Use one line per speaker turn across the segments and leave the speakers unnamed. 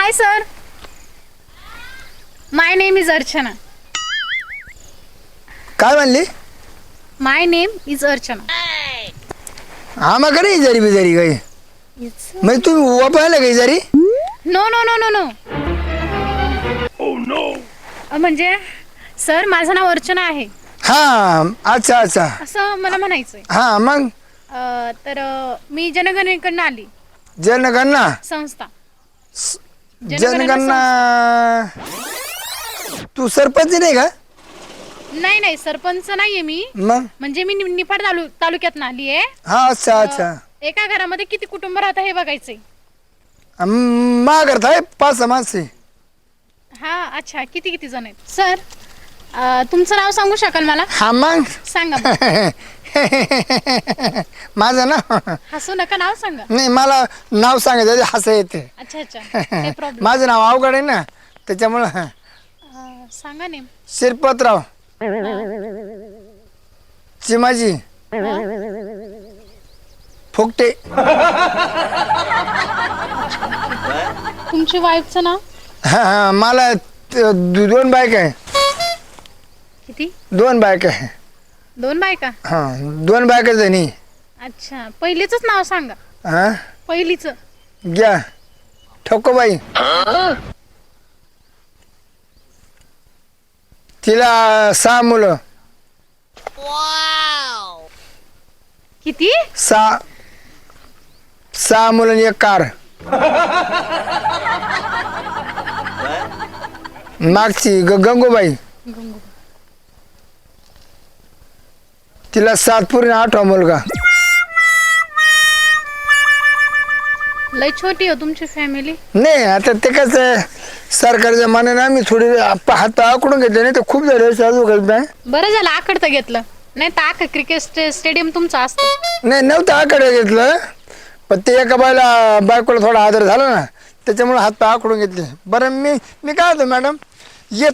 Hi sir, my name is Archana.
काय म्हणली?
माय name is Archana.
आम्हा का नाही जरी बिजारी काही म्हणजे तुम्ही वापायला काही जरी
no no no no no. म्हणजे सर माझं नाव अर्चना आहे
हा. अच्छा अच्छा.
असं मला म्हणायचंय.
हा मग
तर मी जनगणनेकडनं आली.
जनगणना
संस्था.
जनगणना. तू सरपंच नाही का?
नाही नाही, सरपंच नाहीये मी.
मग
म्हणजे मी निफाड तालुक्यात आली आहे.
हा. अच्छा अच्छा.
एका घरामध्ये किती कुटुंब राहतात हे बघायचंय.
मा करता 5-6 माणसे.
हा अच्छा, किती किती जण आहेत सर? तुमचं नाव सांगू शकाल मला?
हा मग
सांगा बरं.
माझं ना
हसू नका, नाव सांगा.
नाही, मला नाव सांगायचं हसं येते.
अच्छा अच्छा, काही प्रॉब्लेम.
माझं नाव अवघड आहे ना त्याच्यामुळं.
सांगा नेम.
शिरपतराव चिमाजी फुकटे.
तुमची वाईफचं नाव?
हा हा. मला 2 बायका आहे.
किती?
2 बायका आहे.
2 बायका?
हा 2 बायका जणी.
अच्छा, पहिलीच नाव सांगा.
हा
पहिलीच.
घ्या ठोकोबाई. तिला 6 मुलं.
किती?
6 मुलं आणि 1 कार. मागची गंगूबाई. तिला 7 पुरी 8वा मुलगा.
लय छोटी हो तुमची फॅमिली.
नाही आता ते कसं सरकारच्या मानाने आम्ही थोडी हात आकडून घेतले, नाही तर खूप झाले अजून.
बरं झालं आकडतं घेतलं, नाही तर आख क्रिकेट स्टेडियम तुमचं असतं.
नाही नव्हतं आकडे घेतलं, पण ते एका बायकोला थोडा आदर झाला ना त्याच्यामुळे हात पाय आकडून घेतले. बरं मी काय होतो मॅडम,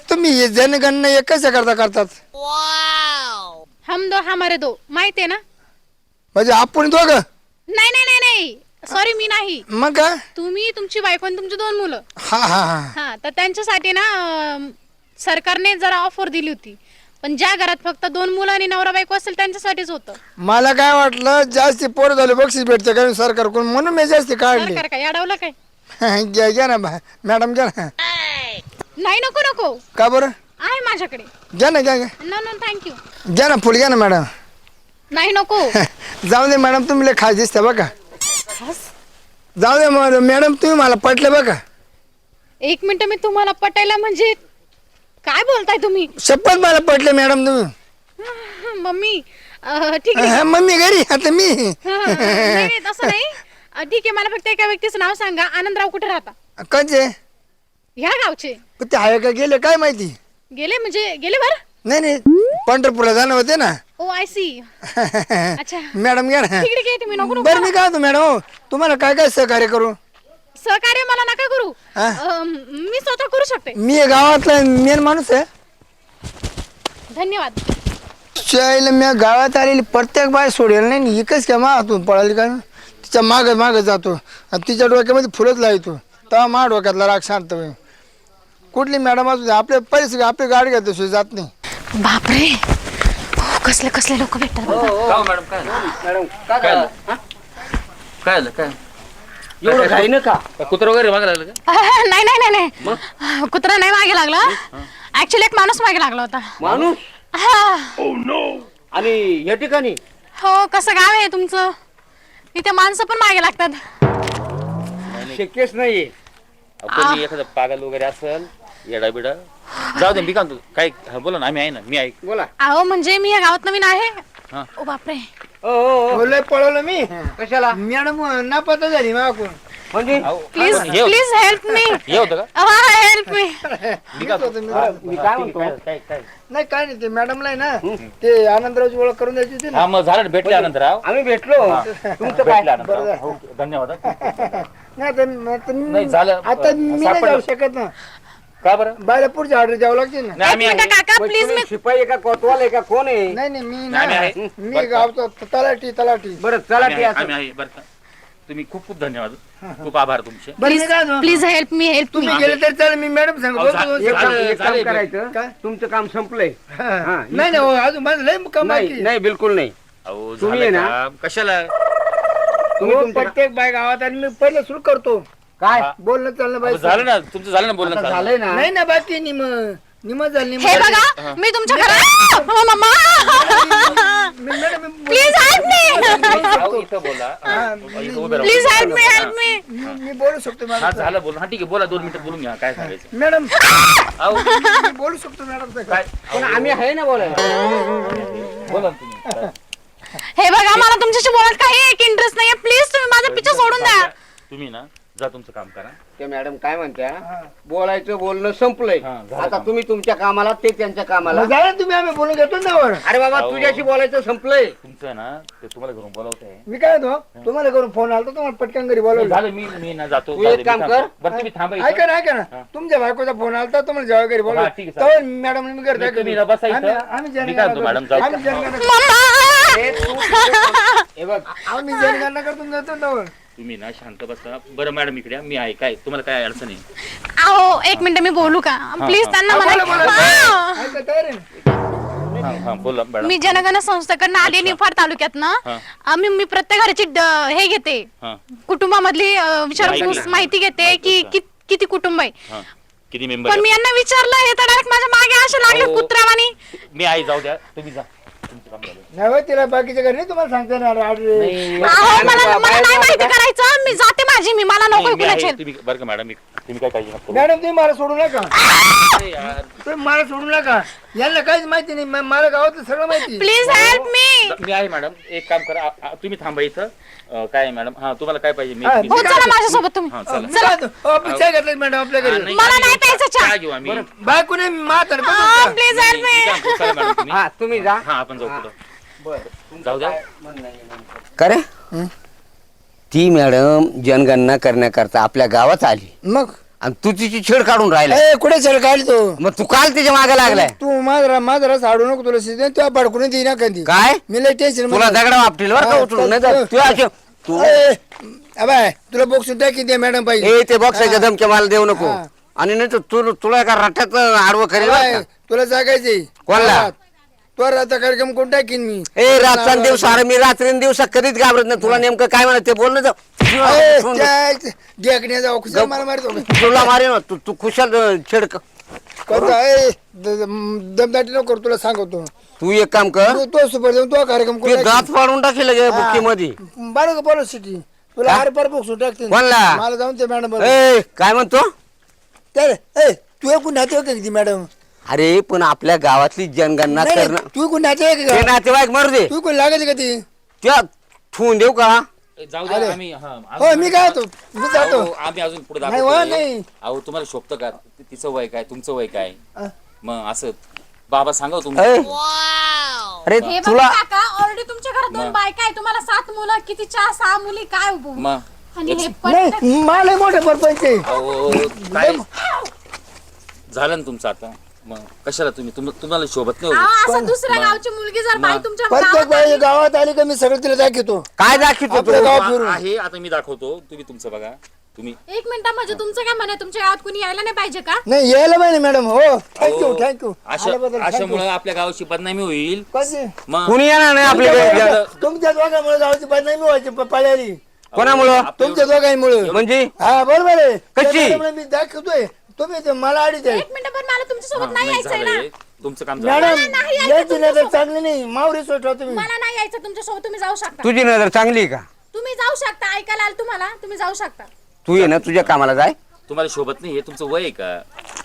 तुम्ही जनगणना एकच करतात?
हम दो हमारे दो, माहिती आहे ना?
म्हणजे आपण दोघं?
नाही नाही नाही नाही, सॉरी मी नाही.
मग काय?
तुम्ही, तुमची बायको आणि तुमची 2 मुलं.
हा हा हा.
हा, तर त्यांच्यासाठी ना सरकारने जरा ऑफर दिली होती. पण ज्या घरात फक्त 2 मुलं आणि नवरा बायको असेल त्यांच्यासाठीच होतं.
मला काय वाटलं जास्ती पोर झाले बक्षीस भेटते का सरकारकडून, म्हणून मी जास्ती काढले.
सरकार काय अडवलं काय?
घ्या ना मॅडम, घ्या ना.
नाही नको नको.
का बरं?
आहे माझ्याकडे.
घ्या ना, घ्या.
No no thank you.
घ्या ना फुल, घ्या ना मॅडम.
नाही नको.
जाऊ दे मॅडम, तुम्ही लय खास दिसता बघा. जाऊ दे मॅडम, तुम्ही मला पटले बघा.
1 मिनिट, मी तुम्हाला पटायला म्हणजे काय बोलताय तुम्ही?
शपथ मला पटले मॅडम तुम्ही.
मम्मी ठीक आहे.
मम्मी घरी आता मी.
नाही तसं नाही. ठीक आहे, मला फक्त एका व्यक्तीचं नाव सांगा. आनंदराव कुठे राहता?
कसे
ह्या गावचे.
ते आहे का गेले काय माहिती?
गेले म्हणजे गेले बरं?
नाही नाही, पंढरपूरला जाणं होते ना.
ओ आय सी. अच्छा
मॅडम घ्या ना.
ठीक आहे, तुम्ही नको
बरं मी काय होतो मॅडम, तुम्हाला काय काय सहकार्य करू?
सहकार्य मला नका करू. मी स्वतः करू शकते.
मी गावातला मेन माणूस आहे.
धन्यवाद.
शाळेला मी गावात आलेली प्रत्येक बाय सोडेल नाही, एकच काय मागतून पळाली का तिच्या मागे जातो आणि तिच्या डोक्यामध्ये फुलच लावतो, तेव्हा माझ्या डोक्यातला राग शांत होईल. कुठली मॅडम असू आपले पैसे आपली गाडी घेतो जात नाही.
बापरे, कसले कसले लोक भेटतात.
एवढं काही ना का कुत्र वगैरे मागे लागलं का?
नाही नाही नाही नाही, कुत्रा नाही मागे लागला. ऍक्च्युली एक माणूस मागे लागला होता.
माणूस? आणि या ठिकाणी
हो, कसं गाव आहे तुमचं? इथे माणसं पण मागे लागतात.
शक्यच नाहीये. आपण एखादा पागल वगैरे असेल येडा बिडा. जाऊ दे, मी काय म्हणतो, काय बोला ना, आम्ही आहे ना, मी ऐक. बोला.
अहो म्हणजे मी या गावात नवीन आहे. ओ बापरे,
लय पळवलं मी.
कशाला?
मॅडम ना पता झाली मागून.
म्हणजे
प्लीज प्लीज हेल्प मी.
हे होतं का?
Help me.
मी काय म्हणतो,
नाही काय नाही, ते मॅडमला आहे ना ते आनंदरावची ओळख करून द्यायची होती ना.
हा मग झालं, भेटले आनंदराव. आम्ही भेटलो. तुमचं भेटलं आनंदराव. हो, धन्यवाद.
नाही
झालं.
आता मी नाही जाऊ शकत ना.
का बरं?
बायला पुढची ऑर्डर द्यावं लागते ना.
एक मिनिट काका, प्लीज मी.
शिपाई आहे का कोतवाल आहे का कोण आहे?
नाही नाही मी
आम्ही आहे.
मी गावतो तलाठी.
बरं चला,
आम्ही आहे बरं का. तुम्ही खूप खूप धन्यवाद.
खूप आभार तुमचे.
बरं मी काय म्हणतो,
प्लीज हेल्प मी
तुम्ही गेले तर चालेल, मी मॅडम सांग
अहो,
बोलतो.
एक काम-
एक काम
चालेल.
करायचं
काय?
तुमचं काम संपलंय.
हा.
हा,
नाही नाही हो, अजून माझं लय काम
नाही
बाकी.
नाही बिलकुल नाही.
अहो
तुम्ही
झालं
आहे ना?
काम. कशाला
तुम्ही
हो,
तुमचं
प्रत्येक बाय गावात आणि मी पहिलं सुरू करतो
काय
हा.
बोलणं चाललं
अहो,
पाहिजे.
झालं ना तुमचं, झालं ना बोलणं
आता
चाललं.
झालंय ना.
नाही ना बाकी निम झालं निम.
हे बघा मी तुमच्या घरात मम्मा प्लीज हेल्प मी
अहो, इथं बोला. इथं उभे राहा.
प्लीज हेल्प मी
मी बोलू शकतो
हा
मॅडम.
झालं बोल. हा ठीक आहे बोला, 2 मिनिटं बोलून घ्या काय सांगायचं.
मॅडम
अहो
मी बोलू शकतो मॅडम.
काय
पण आम्ही आहे ना बोलायला.
बोला ना तुम्ही काय?
हे बघा मला तुमच्याशी बोलत काही एक इंटरेस्ट नाहीये प्लीज तुम्ही माझा पिच्छा सोडून द्या.
तुम्ही ना जा तुमचं काम करा.
ते मॅडम काय म्हणत्या बोलायचं बोलणं संपलंय.
हा, झालं
आता
काम.
तुम्ही तुमच्या कामाला ते त्यांच्या कामाला.
झालं तुम्ही आम्ही बोलून घेतो ना वर.
अरे बाबा
अहो.
तुझ्याशी बोलायचं संपलंय.
तुमचं ना ते तुम्हाला घरून बोलावत आहे.
मी काय होतो तुम्हाला करून फोन आला तुम्हाला पटकन घरी बोलवलं.
झालं मी ना जातो.
तू
जाऊ
एक
दे,
काम
मी
कर.
थांबतो. बरं तुम्ही थांबा इथं.
ऐका ना तुमच्या बायकोचा फोन आला तुम्हाला जेव्हा घरी
हा,
बोलवलं
ठीक आहे, चालेल.
तेव्हा मॅडम मी घरी
तुम्ही ना बसा इथं. मी काय म्हणतो, मॅडम, जाऊ.
आम्ही जनगणना
हे बघ
आम्ही जनगणना करतो जातो ना वर.
तुम्ही ना शांत बसा. बरं मॅडम इकडे या. मी आहे. काय तुम्हाला काय अडचण आहे?
अहो एक मिनिट मी बोलू का प्लीज
हा.
त्यांना
बोला,
मला
बोला.
हा.
ऐका तयार आहे ना?
हा बोला मॅडम.
मी जनगणना संस्थेकडनं आली निफाड तालुक्यात ना
हा.
मी प्रत्येक घराची हे घेते
हा
कुटुंबामधली विचारपूस
माहिती.
माहिती घेते की किती कुटुंब आहे.
हा किती मेंबर
पण मी यांना विचारलं हे तर डायरेक्ट माझ्या मागे असे लागले
अहो.
कुत्र्यावानी.
मी आहे. जाऊ द्या तुम्ही जा. तुमचं काम झालं.
नाही हो, तिला बाकीच्या घरी नाही तुम्हाला सांगता येणार
नाही,
अहो मला नाही माहिती करायचं मी जाते माझी मला नको
मी आहे.
कुणाचे.
तुम्ही बरं का मॅडम तुम्ही काय काळजी नका करू.
मॅडम तुम्ही मला सोडू नका
अरे यार.
तुम्ही मला सोडू नका यांना काहीच माहिती नाही मला गावातलं सगळं माहिती.
Please help me.
मी आहे मॅडम. एक काम करा. तुम्ही थांबा इथं. काय आहे मॅडम? हा तुम्हाला काय पाहिजे?
हा,
मी
हो चला माझ्यासोबत तुम्ही.
हा चला.
मी काय म्हणतो, हो, आपण चहा घेतला मॅडम आपल्या
हा,
घरी
नाही,
मला
आम्ही-
नाही प्यायचं चहा.
चहा घेऊ आम्ही.
बायको नाही म्हातारं पण
हा प्लीज हेल्प
मी
मी.
काय म्हणतो, चला मॅडम तुम्ही.
हा तुम्ही जा.
हा आपण जाऊ पुढं. जाऊ द्या.
का रे ती मॅडम जनगणना करण्याकरता आपल्या गावात आली
मग
आणि तू तिची छेड काढून राहिला.
ए कुठे चल काढ तो
मग तू काल तिच्या मागे लागलाय
तू माझा रस हाडू नको तुला सीजन तुला पडकून देईना कधी
काय
मी लय टेन्शन
तुला दगडा वापटील बरं का
हा,
उचलून नाही
तर-
तर तू असे तू
अबाय तुला बोक्सून टाकी दे मॅडम पाहिजे
ए ते बॉक्साच्या धमक्या मला देऊ नको
हा.
आणि नाही तर तुला एका रट्ट्यात आडवं करेल बरं
अबाय,
का?
तुला जागायचे
कोणला?
तो आता कार्यक्रम कोण टाकीन मी
ए रात्र दिवस अरे मी रात्री दिवसा कधीच घाबरत नाही तुला नेमकं काय म्हणत ते बोल ना
देखण्या जाऊ खुशाल मला मारतो
तुला मारे ना तू खुशाल छेड
कोणता दमदाटी नको करू, तुला सांगतो
तू एक काम कर
तो सुपर जाऊन तो कार्यक्रम
ते दात पाडून टाकेल बुक्की मध्ये
बरं का सिटी तुला हार पार बोक्सून टाकते
कोणला?
मला जाऊन ते मॅडम
ए काय म्हणतो
तू एकूण नातेवाईक आहे ती मॅडम
अरे पण आपल्या गावातली जनगणना करणं
तू एकूण नातेवाईक आहे
ते
का
नातेवाईक मरू दे
तू कोण लागायची का ती
त्या ठेवून देऊ का
जाऊ द्या आम्ही. हा,
हो मी काय होतो मी जातो
अहो, आम्ही अजून पुढे
नाही वा, नाही.
अहो तुम्हाला शोभतं का? तिचं वय काय तुमचं वय काय?
हा.
मग असं बाबा सांगा तुम्ही.
ए, अरे
हे बघा
तुला
काका ऑलरेडी तुमच्या घरात 2 बायका आहे तुम्हाला 7 मुलं किती 6 मुली काय उभं?
मग
आणि हे
नाही मला मोठे परपंच आहे
अहो काय झालं ना तुमचं आता? मग कशाला तुम्हाला शोभत नाही हो?
असं दुसऱ्या गावची मुलगी जर बाई तुमच्या
प्रत्येक
गावात
बाई गावात आली का मी सगळं तिला दाखवतो
काय दाखवतो
आपलं
तू
गाव फिरून
आहे आता मी दाखवतो. तुम्ही तुमचं बघा. तुम्ही
1 मिनिट म्हणजे तुमचं काय म्हणे तुमच्या गावात कुणी यायला नाही पाहिजे का?
नाही यायला पाहिजे मॅडम हो थँक्यू थँक्यू
अशामुळे आपल्या गावाची बदनामी होईल. मग
कुणी येणार नाही आपल्या
तुमच्या दोघांमुळे गावाची बदनामी व्हायची पळाली
कोणामुळं
आपल्या-
तुमच्या दोघांमुळे
म्हणजे
हा बरोबर आहे
कशी?
त्यामुळे मी दाखवतोय तुम्ही ते मला अडीच आहे
1 मिनिट पण मला तुमच्या
हा,
सोबत नाही
नाही
यायचंय ना.
झालंय. तुमचं काम झालं.
मॅडम
नाही यायचं
याची नजर
तुमच्यासोबत.
चांगली नाही मावरी सोडवा तुम्ही
मला नाही यायचं तुमच्या सोबत तुम्ही जाऊ शकता.
तुझी नजर चांगली आहे का
तुम्ही जाऊ शकता ऐकायला आलं तुम्हाला तुम्ही जाऊ शकता.
तू ये ना तुझ्या कामाला जाय
तुम्हाला शोभत नाही हे तुमचं वय आहे का?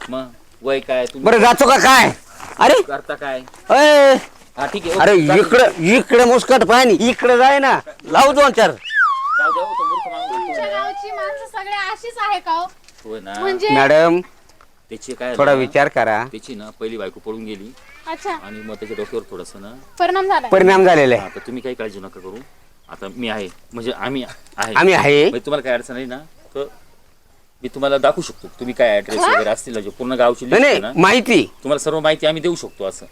मग वय काय तुम्ही
बरं जातो का काय अरे
करता काय?
ए,
हा ठीक आहे.
अरे
ओके, चालेल.
इकडे मुस्कट पाहिजे इकडे जाय ना लावू 2-4
जाऊ द्या हो, तो मूर्ख माणूस आहे.
तुमच्या गावची माणसं सगळे अशीच आहे का हो?
होय ना.
म्हणजे
मॅडम
त्याची काय
थोडा
झालं?
विचार करा
त्याची ना पहिली बायको पळून गेली
अच्छा
आणि मग त्याच्या डोक्यावर थोडस ना.
परिणाम झाला.
परिणाम झालेला आहे
आता तुम्ही काही काळजी नका करू. आता मी आहे म्हणजे आम्ही आहे.
आम्ही आहे
म्हणजे तुम्हाला काय अडचण आहे ना तर मी तुम्हाला दाखवू शकतो. तुम्ही काय ऍड्रेस वगैरे असतील ना, जे पूर्ण गावची
नाही
लिस्ट आहे
नाही
ना
माहिती
तुम्हाला सर्व माहिती आम्ही देऊ शकतो. असं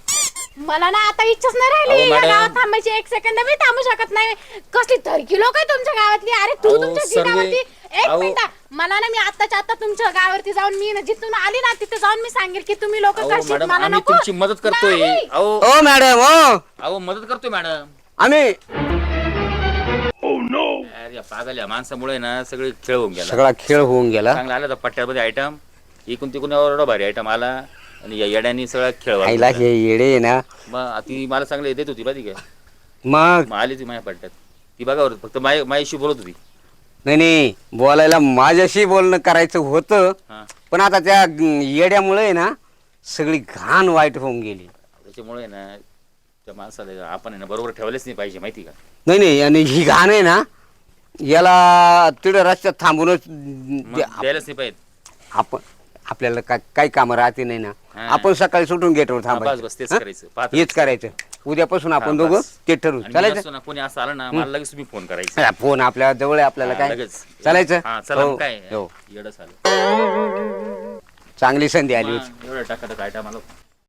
मला ना आता इच्छाच नाही राहिली
अहो,
या
मॅडम.
गावात थांबायची 1 सेकंद मी थांबू शकत नाही. कसली तरकी लोक आहे तुमच्या गावातली. अरे तू
अहो,
तुमच्या
सर्वे-
गावातली एक
अहो.
मिनिट मला ना मी आत्ताच्या आता तुमच्या गावावरती जाऊन मी ना जिथून आली ना तिथे जाऊन मी सांगेल की तुम्ही लोक
अहो
कशी
मॅडम
मला
आम्ही
नको
तुमची मदत करतोय
नाही.
अहो
ओ मॅडम ओ
अहो मदत करतोय मॅडम.
आम्ही
अरे या पागल या माणसामुळे ना सगळे खेळ होऊन गेला.
सगळा खेळ होऊन गेला.
चांगला आला तर पट्ट्यामध्ये आयटम इकून तिकून एवढा भारी आयटम आला आणि या येड्यानी सगळा खेळ वाढवून
आईला
दिला.
हे येडे आहे ना.
मग ती मला चांगले देत होती माहिती काय
मग
मग आली ती माझ्या पट्ट्यात ती बघा फक्त माझ्याशी बोलत होती.
नाही बोलायला माझ्याशी बोलणं करायचं होतं
हा
पण आता त्या येड्यामुळे आहे ना सगळी घाण वाईट होऊन गेली.
त्याच्यामुळे ना त्या माणसाला आपण आहे ना बरोबर ठेवलेच नाही पाहिजे माहिती का.
नाही आणि ही घाण आहे ना याला तिथं रस्त्यात थांबूनच
मग द्यायलाच नाही पाहिजे.
आपण आपल्याला काही कामं राहते नाही ना.
हा.
आपण सकाळी सुटून गेटवर
बस
थांबायचं.
बस तेच
हं?
करायचं पाहत
हेच करायचं. उद्यापासून आपण
हा,
दोघं
बस.
ते ठरवू.
आणि मी
चालायचं
नसतो ना कोणी असं आलं ना मला लगेच तुम्ही फोन करायचा.
फोन आपल्या जवळ आहे आपल्याला
हा,
काय
लगेच
चालायचं.
हा चला
हो,
मग काय
हो.
येडं झालं
चांगली संधी आली होती.
एवढं टाका काय मला